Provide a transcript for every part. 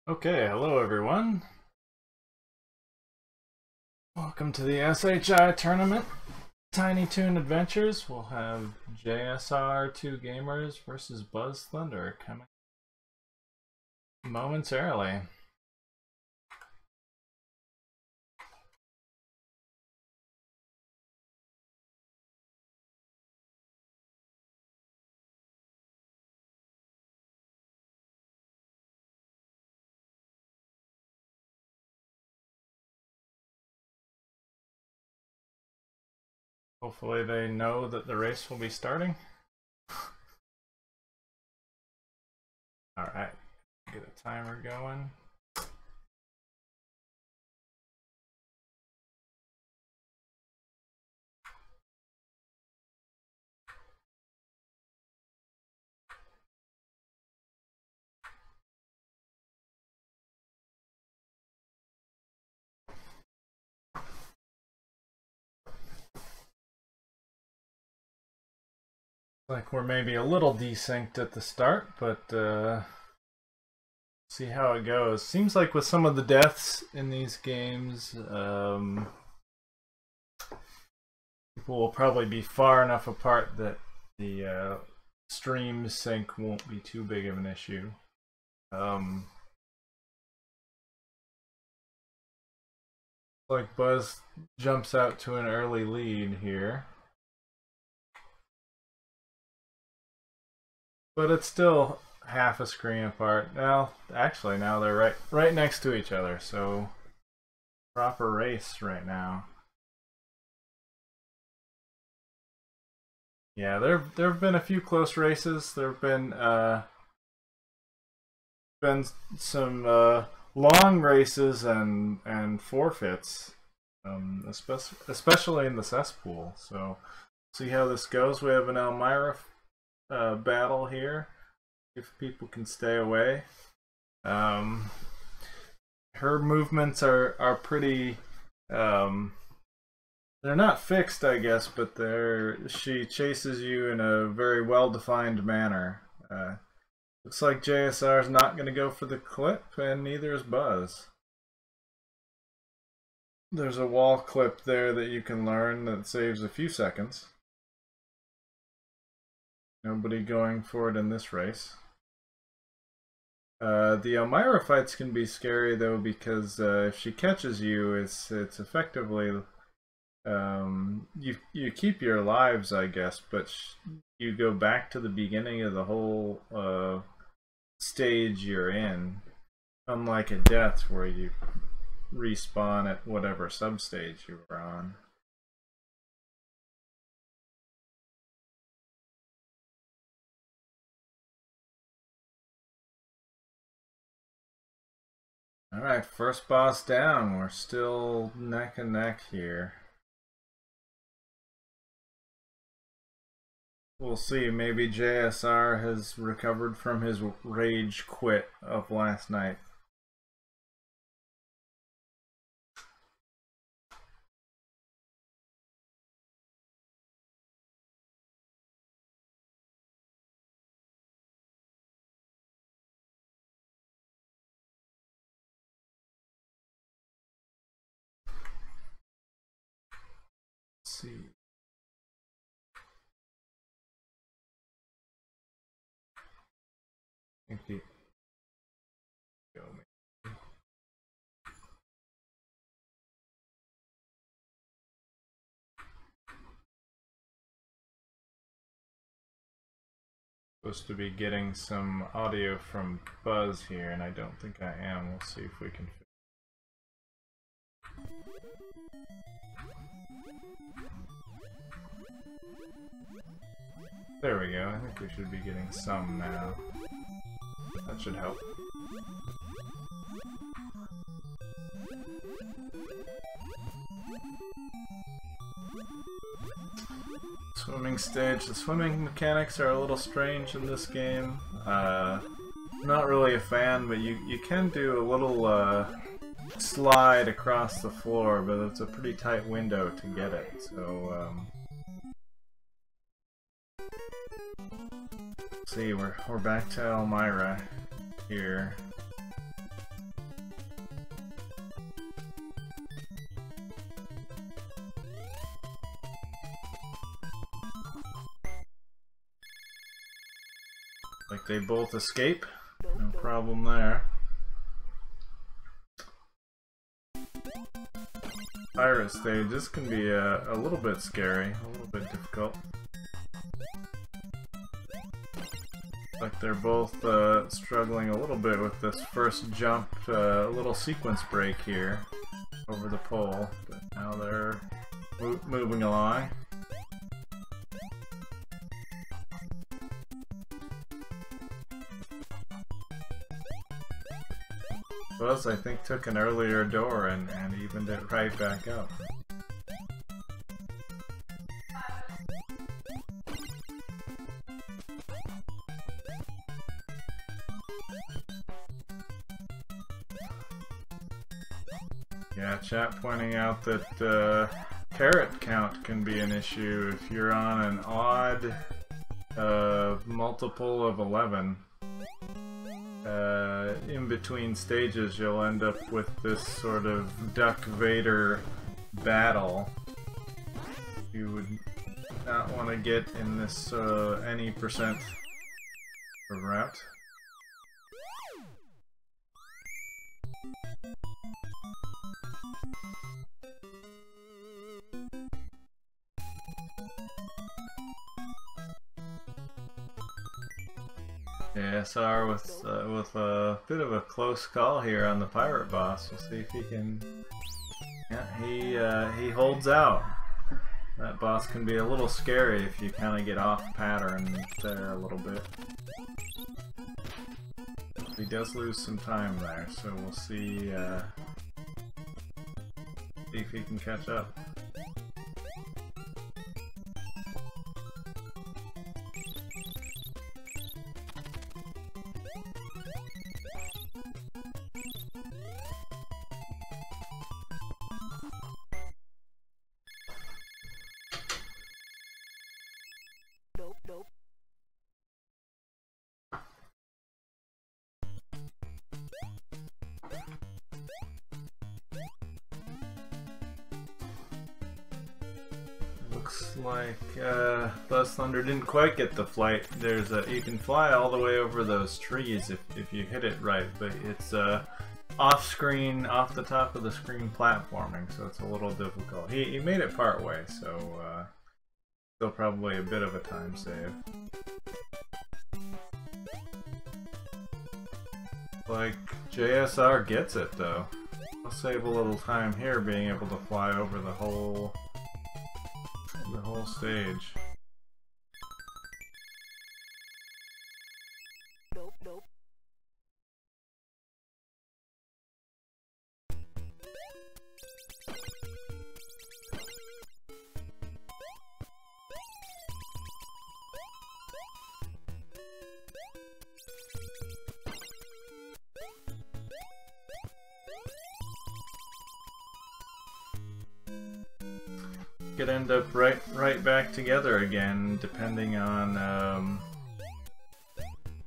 Okay, hello everyone. Welcome to the SHItournament Tiny Toon Adventures. We'll have JSR2Gamers versus BuzzThunder coming momentarily. Hopefully they know that the race will be starting. Alright, get a timer going. Like we're maybe a little desynced at the start, but see how it goes. Seems like with some of the deaths in these games, people will probably be far enough apart that the stream sync won't be too big of an issue. Like Buzz jumps out to an early lead here. But it's still half a screen apart. Well, actually now they're right next to each other, so proper race right now. Yeah, there have been a few close races. There have been some long races and forfeits, especially in the cesspool. So see how this goes. We have an Elmira battle here, if people can stay away. Her movements are pretty they're not fixed, I guess, but she chases you in a very well-defined manner. Looks like JSR is not going to go for the clip, and neither is Buzz. There's a wall clip there that you can learn that saves a few seconds. Nobody going for it in this race. The Elmira fights can be scary though, because if she catches you, it's effectively you keep your lives, I guess, but you go back to the beginning of the whole stage you're in, unlike a death where you respawn at whatever substage you were on. Alright, first boss down. We're still neck and neck here. We'll see. Maybe JSR has recovered from his rage quit of last night. Let's see. I think he go. Supposed to be getting some audio from Buzz here, and I don't think I am. We'll see if we can. There we go. I think we should be getting some now. That should help. Swimming stage. The swimming mechanics are a little strange in this game. Not really a fan, but you can do a little slide across the floor, but it's a pretty tight window to get it. So see, we're back to Elmira here. Like they both escape. No problem there. Pirate stage, this can be a little bit scary, a little bit difficult. Like they're both struggling a little bit with this first jump, little sequence break here over the pole, but now they're moving along. Buzz, I think, took an earlier door and evened it right back up. Yeah, chat pointing out that carrot count can be an issue if you're on an odd multiple of 11. In between stages, you'll end up with this sort of Duck Vader battle. You would not want to get in this any percent of route. JSR with a bit of a close call here on the pirate boss. We'll see if he can. Yeah, he holds out. That boss can be a little scary if you kind of get off pattern there a little bit. He does lose some time there, so we'll see if he can catch up. Looks like BuzzThunder didn't quite get the flight. There's you can fly all the way over those trees if you hit it right, but it's off screen, off the top of the screen platforming, so it's a little difficult. He made it part way, so still probably a bit of a time save. Like JSR gets it though. I'll save a little time here being able to fly over the whole stage. Nope. Could end up right back together again, depending on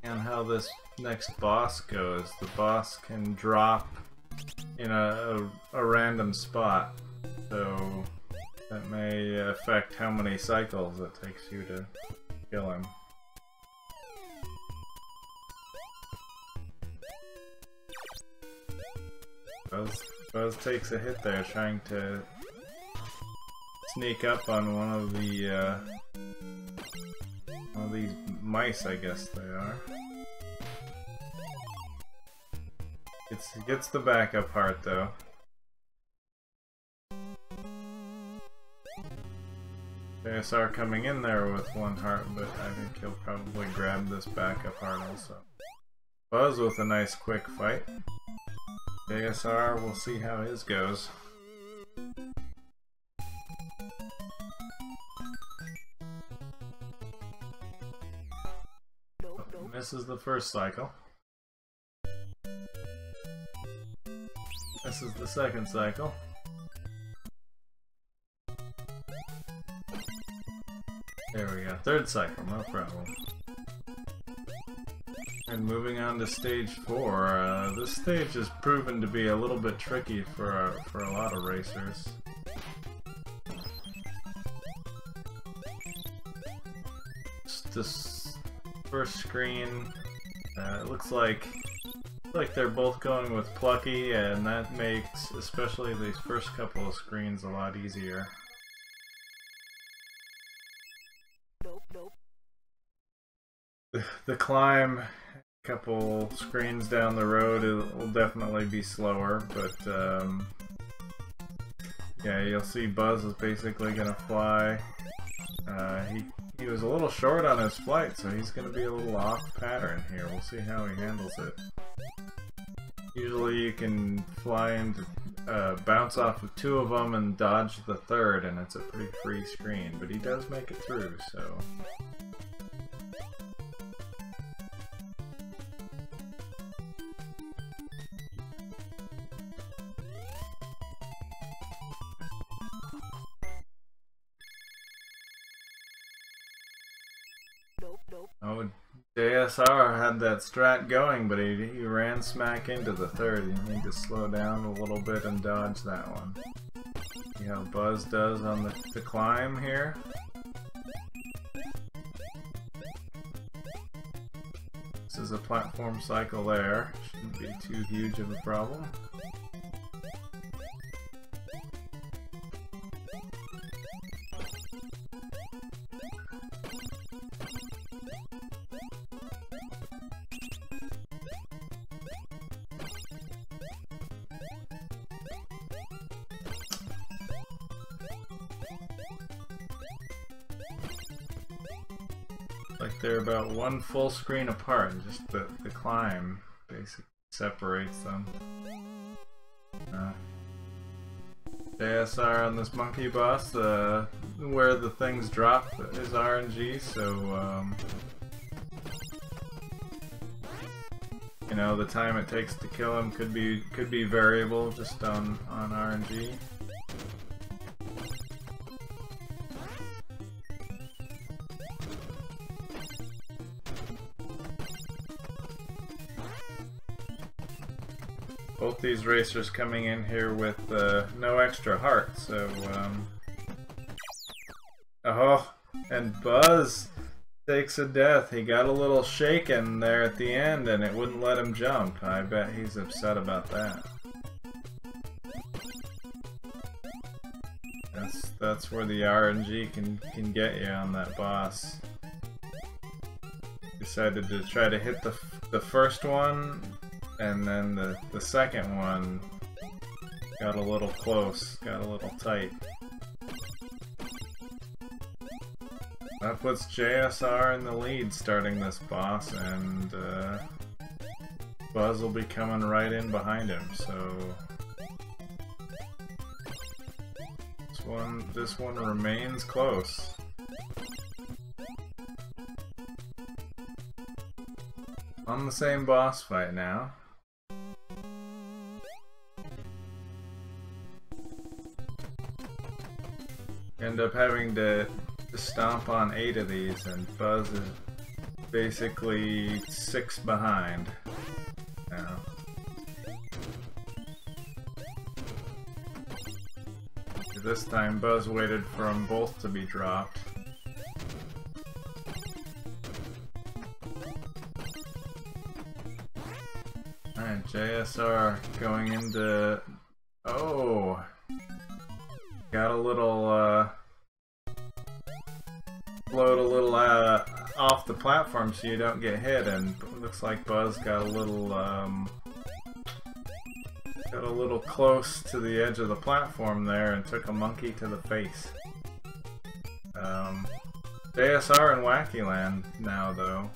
how this next boss goes. The boss can drop in a random spot, so that may affect how many cycles it takes you to kill him. Buzz takes a hit there, trying to sneak up on one of these mice, I guess they are. He gets the backup heart though. JSR coming in there with one heart, but I think he'll probably grab this backup heart also. Buzz with a nice quick fight. JSR, we'll see how his goes. Misses the first cycle. This is the second cycle. There we go. Third cycle, no problem. And moving on to stage 4. This stage has proven to be a little bit tricky for a lot of racers. first screen. It looks like they're both going with Plucky, and that makes especially these first couple of screens a lot easier. The climb, a couple screens down the road, it will definitely be slower, but yeah, you'll see Buzz is basically gonna fly. He was a little short on his flight, so he's gonna be a little off pattern here. We'll see how he handles it. Usually you can fly into, bounce off of 2 of them and dodge the 3rd, and it's a pretty free screen, but he does make it through, so... Oh, JSR had that strat going, but he ran smack into the 3rd. You need to slow down a little bit and dodge that one. See how Buzz does on the climb here? This is a platform cycle there. Shouldn't be too huge of a problem. Like they're about 1 full screen apart, and just the climb basically separates them. JSR on this monkey boss, where the things drop is RNG, so you know, the time it takes to kill him could be variable just on RNG. Both these racers coming in here with no extra heart, so oh, and Buzz takes a death. He got a little shaken there at the end and it wouldn't let him jump. I bet he's upset about that. That's where the RNG can get you on that boss. Decided to try to hit the first one, and then the second one got a little close, got a little tight. That puts JSR in the lead starting this boss, and Buzz will be coming right in behind him, so this one remains close. On the same boss fight now. End up having to stomp on 8 of these, and Buzz is basically 6 behind now. This time Buzz waited for them both to be dropped. Alright, JSR going into... Oh! Got a little, float a little, off the platform so you don't get hit, and looks like Buzz got a little close to the edge of the platform there and took a monkey to the face. JSR in Wacky Land now, though.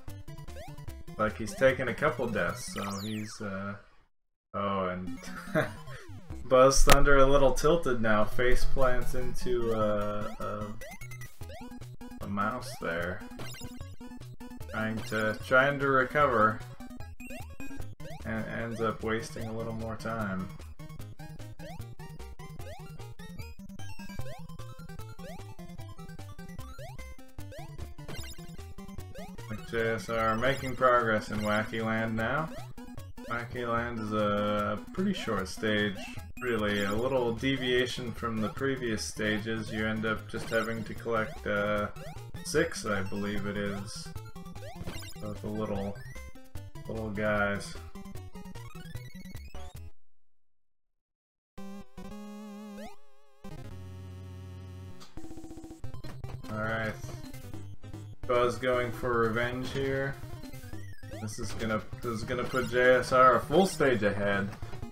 Like he's taken a couple deaths, so he's, oh, and BuzzThunder a little tilted now, face plants into a mouse there, trying to recover, and ends up wasting a little more time. Like JSR making progress in Wacky Land now. Wacky Land is a pretty short stage, really. A little deviation from the previous stages. You end up just having to collect 6, I believe it is. Both the little guys. Alright. Buzz going for revenge here. This is gonna put JSR a full stage ahead,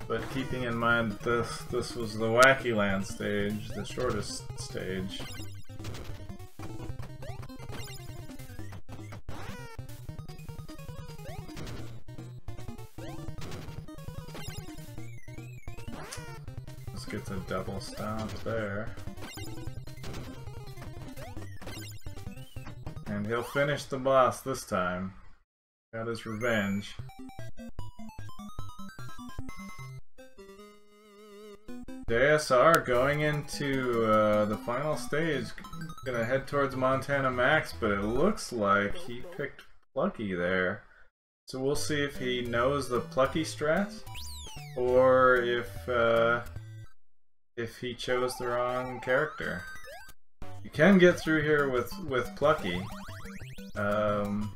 but keeping in mind this was the Wacky Land stage, the shortest stage. Just gets a double stomp there. And he'll finish the boss this time. Got his revenge. JSR going into the final stage, gonna head towards Montana Max, but it looks like he picked Plucky there. So we'll see if he knows the Plucky strat, or if he chose the wrong character. You can get through here with Plucky. I'm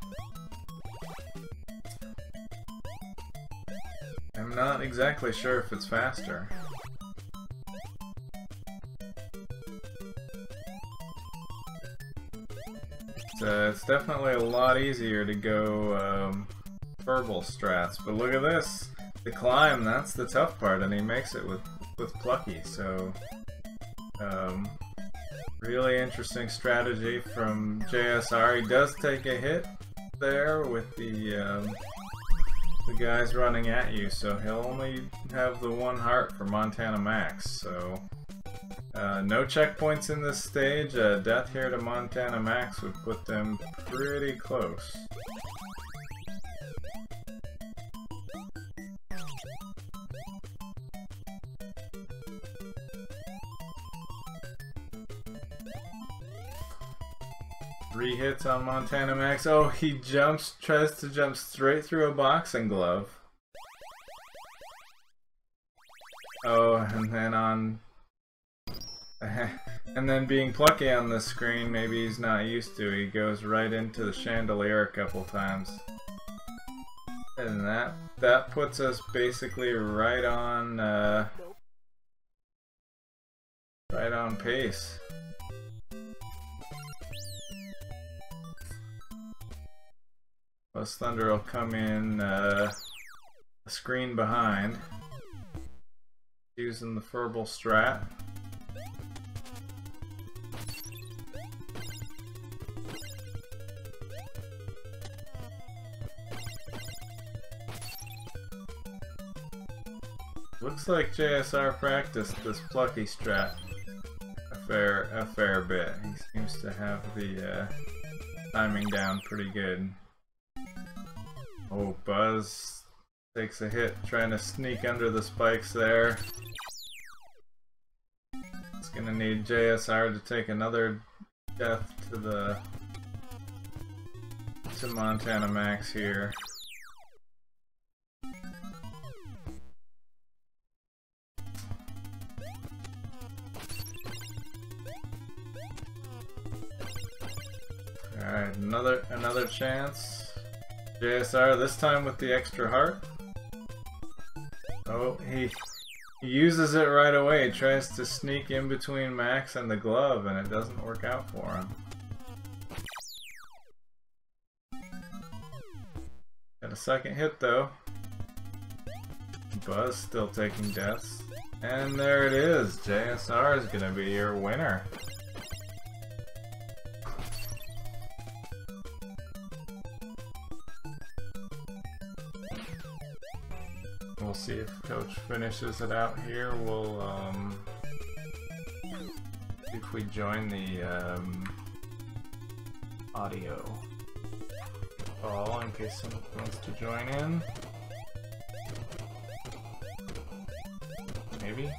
not exactly sure if it's faster. It's definitely a lot easier to go verbal strats, but look at this! The climb, that's the tough part, and he makes it with Plucky, so really interesting strategy from JSR. He does take a hit there with the guys running at you, so he'll only have the one heart for Montana Max, so no checkpoints in this stage. Death here to Montana Max would put them pretty close. Three hits on Montana Max. Oh, he tries to jump straight through a boxing glove. Oh, and then being Plucky on the screen, maybe he's not used to. He goes right into the chandelier a couple times. And that puts us basically right on pace. BuzzThunder will come in a screen behind, using the verbal strat. Looks like JSR practiced this Plucky strat a fair bit. He seems to have the timing down pretty good. Oh, Buzz takes a hit trying to sneak under the spikes there. It's gonna need JSR to take another death to Montana Max here. Alright, another chance. JSR, this time with the extra heart. Oh, he uses it right away. He tries to sneak in between Max and the glove, and it doesn't work out for him. Got a second hit though. Buzz still taking deaths. And there it is. JSR is gonna be your winner. We'll see if Coach finishes it out here. We'll see if we join the audio call in case someone wants to join in. Maybe.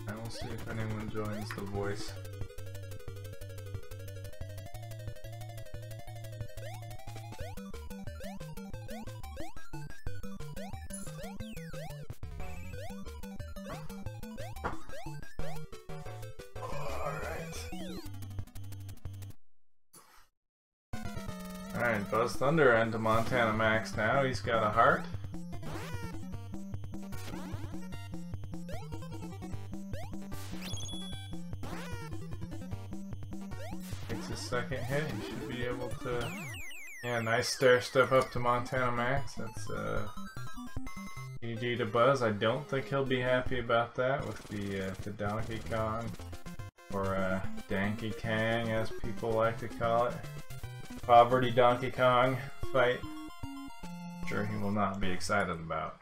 We'll see if anyone joins the voice. Alright, BuzzThunder into Montana Max now. He's got a heart. Takes his second hit. He should be able to... Yeah, nice stair step up to Montana Max. That's GG to Buzz. I don't think he'll be happy about that with the Donkey Kong, or Danky Kang as people like to call it. Poverty Donkey Kong fight. Sure, he will not be excited about.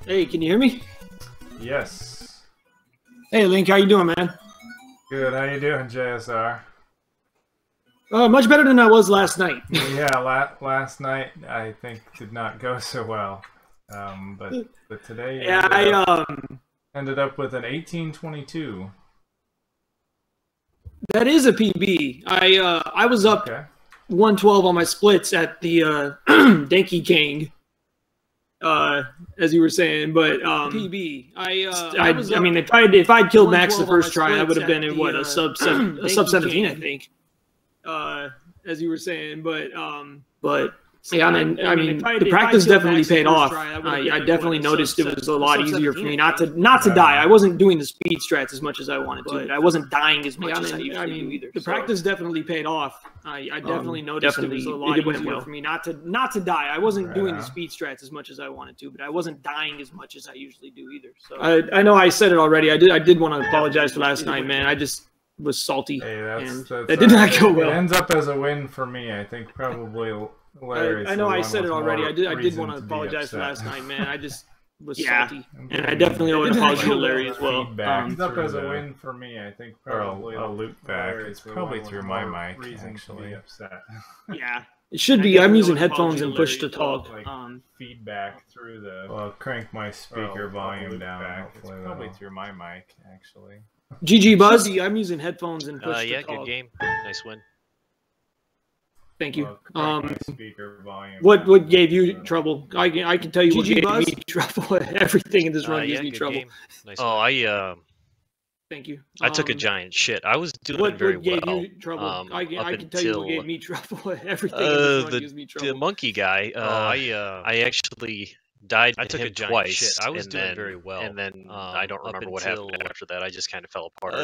Hey, can you hear me? Yes. Hey, Link, how you doing, man? Good. How you doing, JSR? Much better than I was last night. Yeah, last night I think did not go so well. But today yeah, ended up with an 1822. That is a PB. I was up 112 on my splits at the Danky Kang, as you were saying, but PB. I mean, if I'd killed Max the first try, I would have been in what, a sub 17, I think. As you were saying, but yeah, I mean, the practice definitely paid off. I definitely noticed it was a lot easier for me not to die. I wasn't doing the speed strats as much as I wanted to, but I wasn't dying as much as I usually do either. The practice definitely paid off. I definitely noticed it was a lot easier for me not to die. I wasn't doing the speed strats as much as I wanted to, but I wasn't dying as much as I usually do either. So I know I said it already. I did want to apologize for last night, man. I just was salty, and that did not go well. It ends up as a win for me. I think probably Larry's I know I said it already. I did want to apologize for last night, man. I just was salty, and I definitely owe an apology to Larry as well. Ends up as a win for me. I think probably a loop back. It's probably through my mic, actually. Upset. Yeah. It should be. I'm using headphones and push to talk. Feedback through the... Well, crank my speaker volume down. It's probably through my mic, actually. GG Buzz. I'm using headphones and push to talk. Yeah, good game. Nice win. Thank you. Speaker volume what gave you trouble? I can tell you what gave me trouble. Everything in this run gives me trouble. Nice oh, Thank you. I took a giant shit. I was doing very well. What gave you trouble? I can tell you what gave me trouble. Everything in this run gives me trouble. The monkey guy. I actually died. I took it twice. Shit. I was doing very well, and then I don't remember what happened after that. I just kind of fell apart.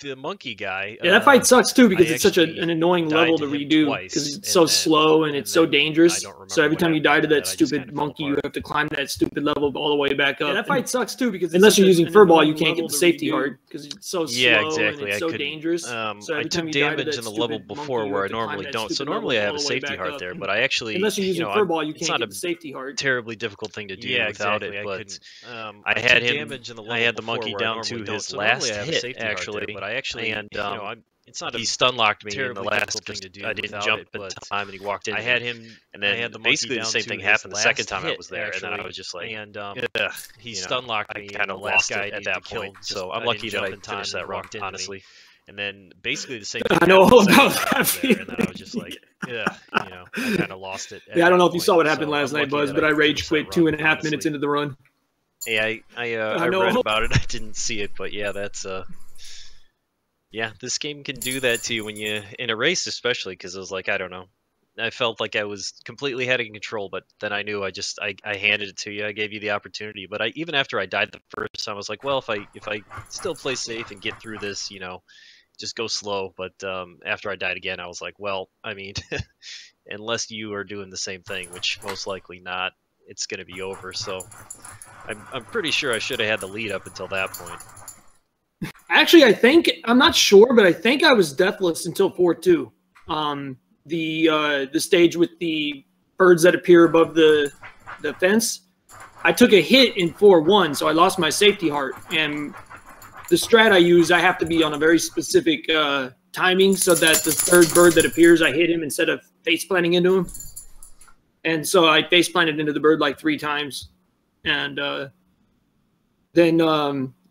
The monkey guy. Yeah, that fight sucks too because it's such an annoying level to redo because it's so slow and it's so dangerous. So every time you die to that stupid monkey, you have to climb that stupid level all the way back up. Yeah, that fight sucks too because unless you're using furball, you can't get the safety heart because it's so slow and it's so dangerous. So I took damage in the level before where I normally don't. So normally I have a safety heart there, but I actually unless you're using furball, you can't get the safety heart. Terribly difficult thing to do without it, but I had him. I had the monkey down to his last hit actually, but I actually it's not. He stun locked me in the last. I didn't jump in time, and he walked in. I had him, and then basically the same thing happened the second time I was there, and then I was just like, he stun locked me. I kind of lost it at that point, so I'm lucky that I finished that run, honestly. And then basically the same thing. I know all about that. And then I was just like, I kind of lost it. Yeah, I don't know if you saw what happened last night, Buzz, but I rage quit 2.5 minutes into the run. Yeah, I read about it. I didn't see it, but yeah, that's yeah, this game can do that to you when you in a race, especially because I was like, I don't know, I felt like I was completely had it in control, but then I knew I handed it to you. I gave you the opportunity, but even after I died the first time, I was like, well, if I still play safe and get through this, just go slow. But after I died again, I was like, well, I mean, unless you are doing the same thing, which most likely not, it's going to be over. So I'm pretty sure I should have had the lead up until that point. Actually, I'm not sure, but I think I was deathless until 4-2. The stage with the birds that appear above the fence. I took a hit in 4-1, so I lost my safety heart. And the strat I use, I have to be on a very specific timing so that the third bird that appears, I hit him instead of face planting into him. And so I face planted into the bird like 3 times, and then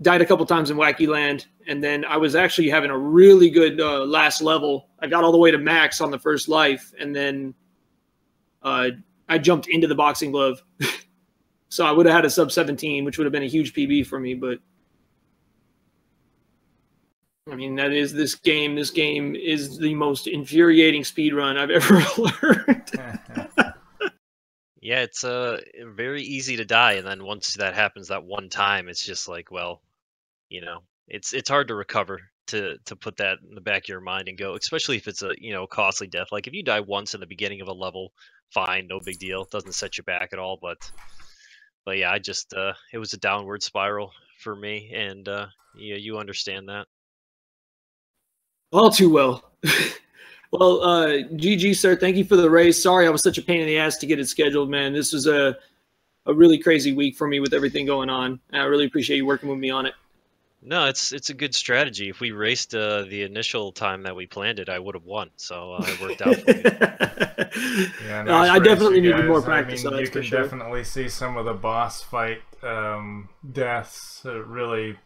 died a couple times in Wacky Land, and then I was actually having a really good last level. I got all the way to max on the first life, and then I jumped into the boxing glove. So I would have had a sub 17, which would have been a huge PB for me, but I mean, that is this game. This game is the most infuriating speedrun I've ever learned. Yeah, it's very easy to die, and then once that happens that one time, it's just like, well, you know, it's hard to recover to put that in the back of your mind and go, especially if it's a, you know, costly death. Like if you die once in the beginning of a level, fine, no big deal, doesn't set you back at all. But yeah, I just it was a downward spiral for me, and yeah, you understand that. All too well. Well, GG, sir. Thank you for the race. Sorry I was such a pain in the ass to get it scheduled, man. This was a really crazy week for me with everything going on. And I really appreciate you working with me on it. No, it's a good strategy. If we raced the initial time that we planned it, I would have won. So it worked out for me. Yeah, nice I definitely needed more practice. I mean, you can definitely see some of the boss fight deaths really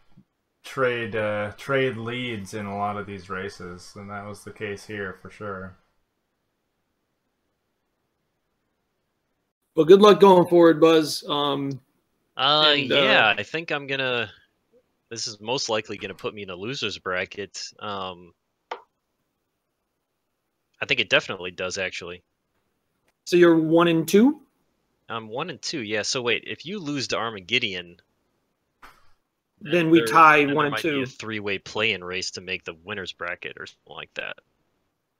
trade leads in a lot of these races, and that was the case here for sure. Well, good luck going forward, Buzz. Yeah, I think I'm gonna. This is most likely gonna put me in a loser's bracket. I think it definitely does, actually. So you're 1 and 2? I'm 1 and 2. Yeah. So wait, if you lose to Armageddon, then we tie 1 and 2. There might be a 3-way play-in race to make the winner's bracket or something like that.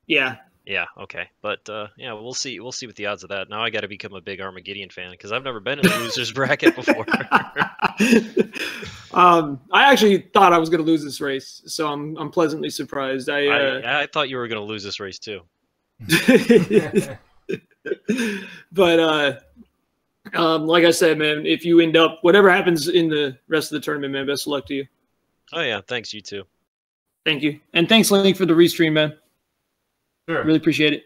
Yeah. Yeah. Okay. But yeah, we'll see. We'll see what the odds of that. Now I got to become a big Armageddon fan because I've never been in a loser's bracket before. I actually thought I was going to lose this race, so I'm pleasantly surprised. I thought you were going to lose this race too. But like I said, man, if you end up whatever happens in the rest of the tournament, man, best of luck to you. Oh yeah, thanks, you too. Thank you, and thanks, Link, for the restream, man. Sure. Really appreciate it.